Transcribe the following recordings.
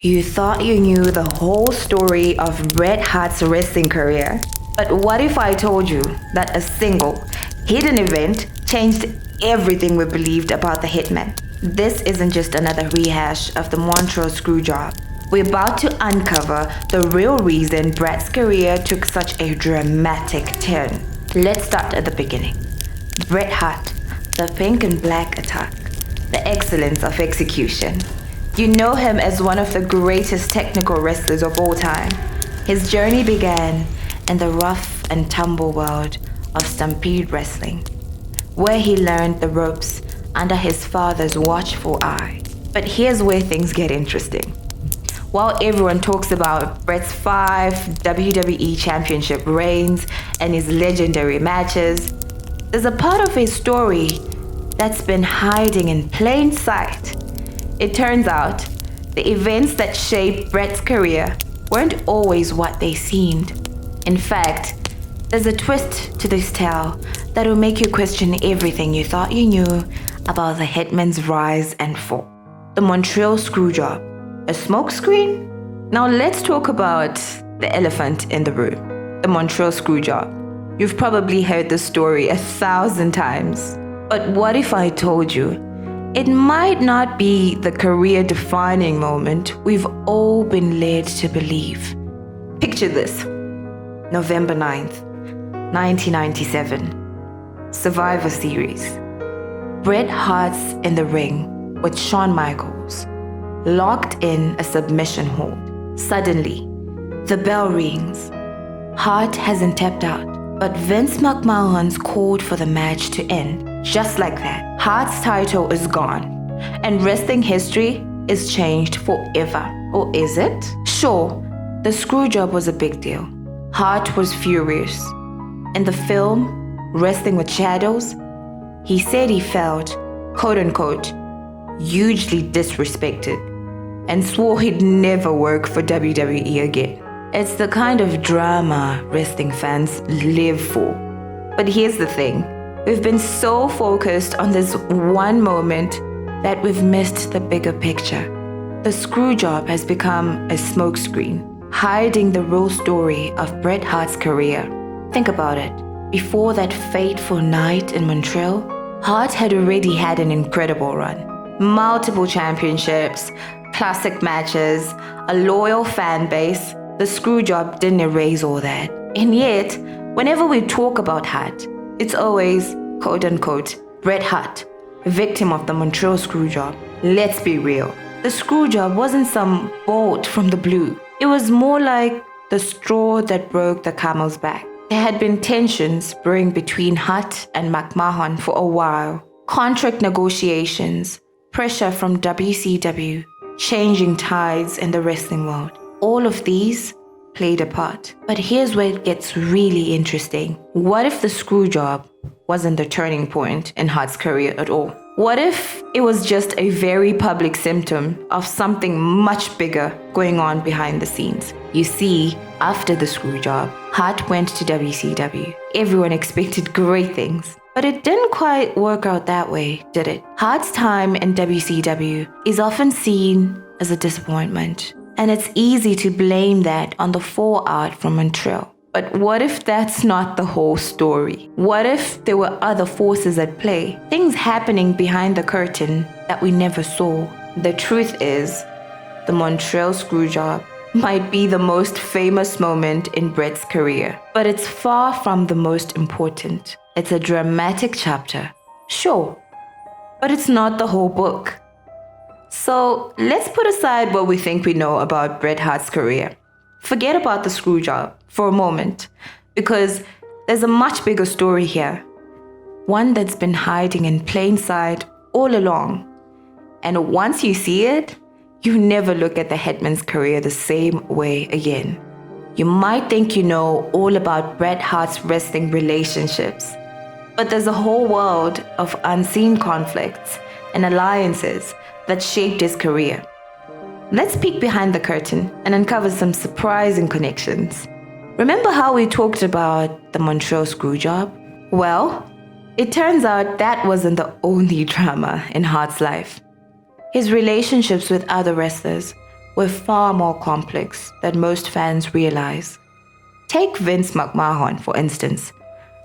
You thought you knew the whole story of Bret Hart's wrestling career. But what if I told you that a single, hidden event changed everything we believed about the Hitman? This isn't just another rehash of the Montreal Screwjob. We're about to uncover the real reason Bret's career took such a dramatic turn. Let's start at the beginning. Bret Hart, the pink and black attack, the excellence of execution. You know him as one of the greatest technical wrestlers of all time. His journey began in the rough and tumble world of Stampede Wrestling, where he learned the ropes under his father's watchful eye. But here's where things get interesting. While everyone talks about Bret's 5 WWE Championship reigns and his legendary matches, there's a part of his story that's been hiding in plain sight. It turns out, the events that shaped Bret's career weren't always what they seemed. In fact, there's a twist to this tale that will make you question everything you thought you knew about the Hitman's rise and fall. The Montreal Screwjob, a smokescreen? Now let's talk about the elephant in the room, the Montreal Screwjob. You've probably heard the story 1,000 times. But what if I told you it might not be the career-defining moment we've all been led to believe? Picture this. November 9th, 1997. Survivor Series. Bret Hart's in the ring with Shawn Michaels, locked in a submission hold. Suddenly, the bell rings. Hart hasn't tapped out, but Vince McMahon's called for the match to end. Just like that, Hart's title is gone, and wrestling history is changed forever. Or is it? Sure, the Screwjob was a big deal. Hart was furious. In the film, Wrestling with Shadows, he said he felt, quote-unquote, hugely disrespected, and swore he'd never work for WWE again. It's the kind of drama wrestling fans live for. But here's the thing. We've been so focused on this one moment that we've missed the bigger picture. The Screwjob has become a smokescreen, hiding the real story of Bret Hart's career. Think about it. Before that fateful night in Montreal, Hart had already had an incredible run. Multiple championships, classic matches, a loyal fan base. The Screwjob didn't erase all that. And yet, whenever we talk about Hart, it's always, quote-unquote, Bret Hart, victim of the Montreal Screwjob. Let's be real. The Screwjob wasn't some bolt from the blue. It was more like the straw that broke the camel's back. There had been tensions brewing between Hart and McMahon for a while. Contract negotiations, pressure from WCW, changing tides in the wrestling world. All of these played a part. But here's where it gets really interesting. What if the Screwjob wasn't the turning point in Hart's career at all? What if it was just a very public symptom of something much bigger going on behind the scenes? You see, after the Screwjob, Hart went to WCW. Everyone expected great things. But it didn't quite work out that way, did it? Hart's time in WCW is often seen as a disappointment. And it's easy to blame that on the fallout from Montreal. But what if that's not the whole story? What if there were other forces at play? Things happening behind the curtain that we never saw? The truth is, the Montreal Screwjob might be the most famous moment in Bret's career. But it's far from the most important. It's a dramatic chapter, sure, but it's not the whole book. So let's put aside what we think we know about Bret Hart's career. Forget about the Screwjob for a moment, because there's a much bigger story here. One that's been hiding in plain sight all along. And once you see it, you never look at the Hitman's career the same way again. You might think you know all about Bret Hart's wrestling relationships, but there's a whole world of unseen conflicts and alliances that shaped his career. Let's peek behind the curtain and uncover some surprising connections. Remember how we talked about the Montreal Screwjob? Well, it turns out that wasn't the only drama in Hart's life. His relationships with other wrestlers were far more complex than most fans realize. Take Vince McMahon, for instance.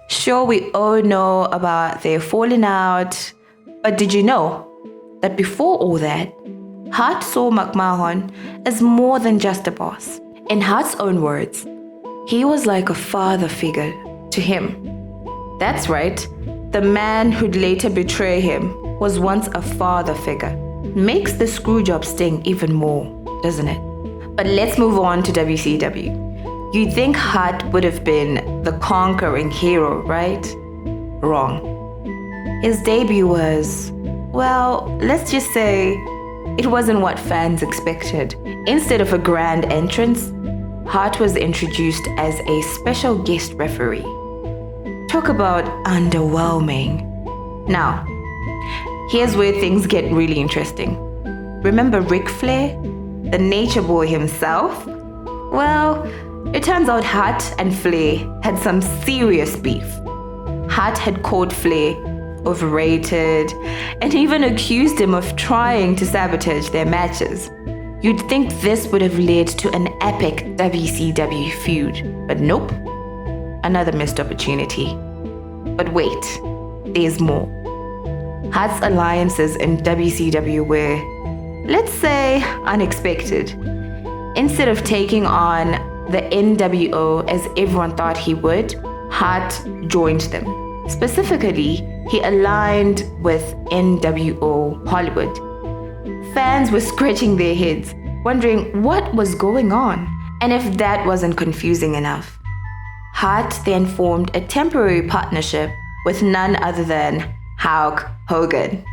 Sure, we all know about their falling out, but did you know that before all that, Hart saw McMahon as more than just a boss? In Hart's own words, he was like a father figure to him. That's right, the man who'd later betray him was once a father figure. Makes the screwjob sting even more, doesn't it? But let's move on to WCW. You'd think Hart would have been the conquering hero, right? Wrong. His debut was, well, let's just say it wasn't what fans expected. Instead of a grand entrance, Hart was introduced as a special guest referee. Talk about underwhelming. Now, here's where things get really interesting. Remember Ric Flair, the nature boy himself? Well, it turns out Hart and Flair had some serious beef. Hart had called Flair overrated and even accused him of trying to sabotage their matches. You'd think this would have led to an epic WCW feud, but nope. Another missed opportunity. But wait, there's more. Hart's alliances in WCW were, let's say, unexpected. Instead of taking on the NWO as everyone thought he would, Hart joined them. Specifically, he aligned with NWO Hollywood. Fans were scratching their heads, wondering what was going on, and if that wasn't confusing enough. Hart then formed a temporary partnership with none other than Hulk Hogan.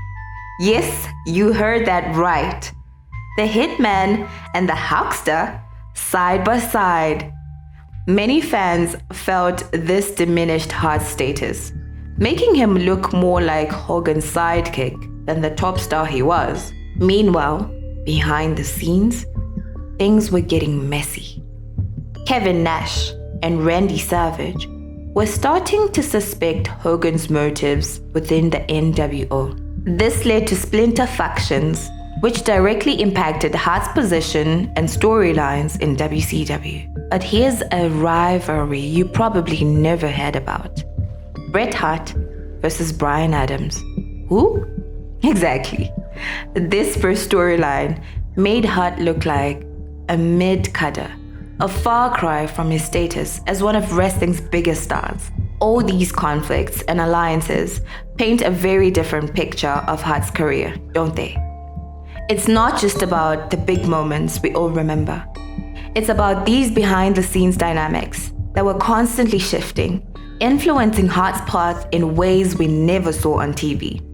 Yes, you heard that right. The Hitman and the Hulkster side by side. Many fans felt this diminished Hart's status, making him look more like Hogan's sidekick than the top star he was. Meanwhile, behind the scenes, things were getting messy. Kevin Nash and Randy Savage were starting to suspect Hogan's motives within the NWO. This led to splinter factions, which directly impacted Hart's position and storylines in WCW. But here's a rivalry you probably never heard about. Bret Hart versus Bryan Adams. Who? Exactly. This first storyline made Hart look like a mid-cudder, a far cry from his status as one of wrestling's biggest stars. All these conflicts and alliances paint a very different picture of Hart's career, don't they? It's not just about the big moments we all remember. It's about these behind-the-scenes dynamics that were constantly shifting, influencing Hart's path in ways we never saw on TV.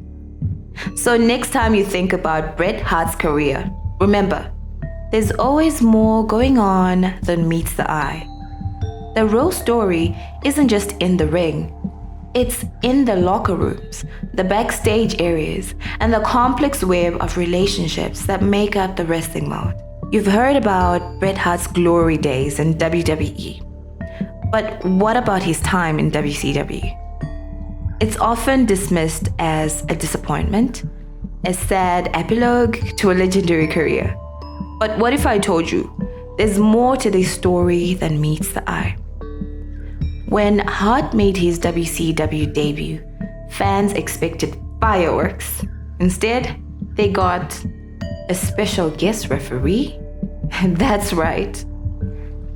So next time you think about Bret Hart's career, remember, there's always more going on than meets the eye. The real story isn't just in the ring. It's in the locker rooms, the backstage areas, and the complex web of relationships that make up the wrestling world. You've heard about Bret Hart's glory days in WWE. But what about his time in WCW? It's often dismissed as a disappointment, a sad epilogue to a legendary career. But what if I told you there's more to this story than meets the eye? When Hart made his WCW debut, fans expected fireworks. Instead, they got a special guest referee. That's right.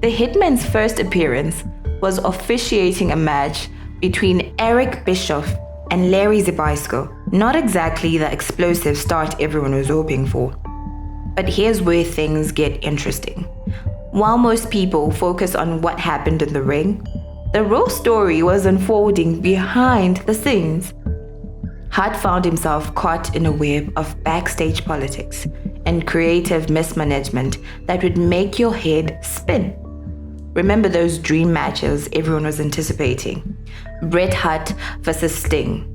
The Hitman's first appearance was officiating a match between Eric Bischoff and Larry Zbysko. Not exactly the explosive start everyone was hoping for. But here's where things get interesting. While most people focus on what happened in the ring, the real story was unfolding behind the scenes. Hart found himself caught in a web of backstage politics and creative mismanagement that would make your head spin. Remember those dream matches everyone was anticipating? Bret Hart versus Sting,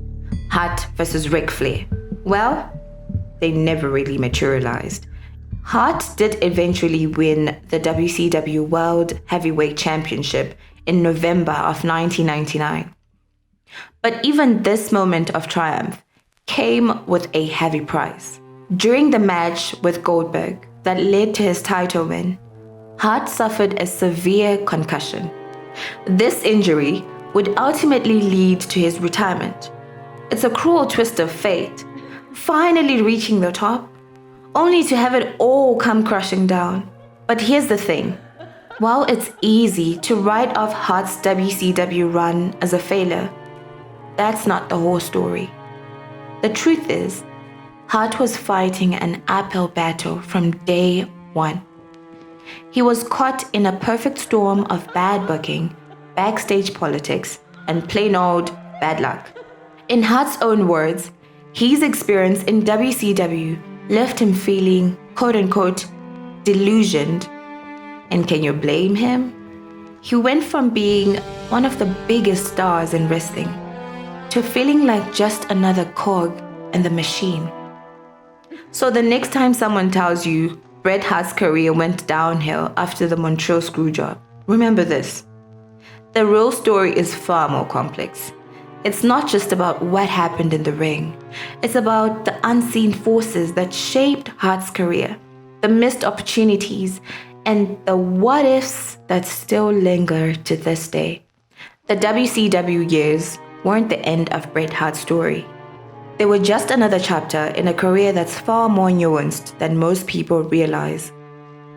Hart versus Ric Flair. Well, they never really materialized. Hart did eventually win the WCW World Heavyweight Championship in November of 1999. But even this moment of triumph came with a heavy price. During the match with Goldberg, that led to his title win, Hart suffered a severe concussion. This injury would ultimately lead to his retirement. It's a cruel twist of fate, finally reaching the top, only to have it all come crashing down. But here's the thing. While it's easy to write off Hart's WCW run as a failure, that's not the whole story. The truth is, Hart was fighting an uphill battle from day one. He was caught in a perfect storm of bad booking, backstage politics, and plain old bad luck. In Hart's own words, his experience in WCW left him feeling, quote-unquote, delusioned. And can you blame him? He went from being one of the biggest stars in wrestling to feeling like just another cog in the machine. So the next time someone tells you Bret Hart's career went downhill after the Montreal Screwjob, remember this. The real story is far more complex. It's not just about what happened in the ring. It's about the unseen forces that shaped Hart's career, the missed opportunities, and the what-ifs that still linger to this day. The WCW years weren't the end of Bret Hart's story. They were just another chapter in a career that's far more nuanced than most people realize.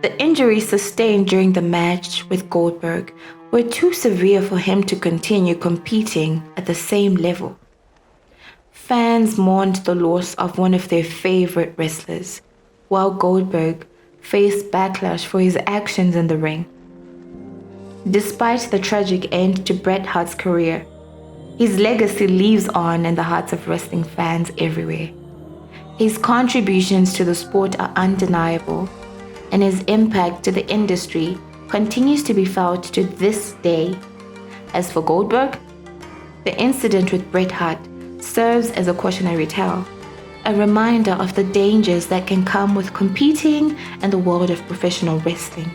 The injuries sustained during the match with Goldberg were too severe for him to continue competing at the same level. Fans mourned the loss of one of their favorite wrestlers, while Goldberg faced backlash for his actions in the ring. Despite the tragic end to Bret Hart's career, his legacy lives on in the hearts of wrestling fans everywhere. His contributions to the sport are undeniable, and his impact to the industry continues to be felt to this day. As for Goldberg, the incident with Bret Hart serves as a cautionary tale, a reminder of the dangers that can come with competing in the world of professional wrestling.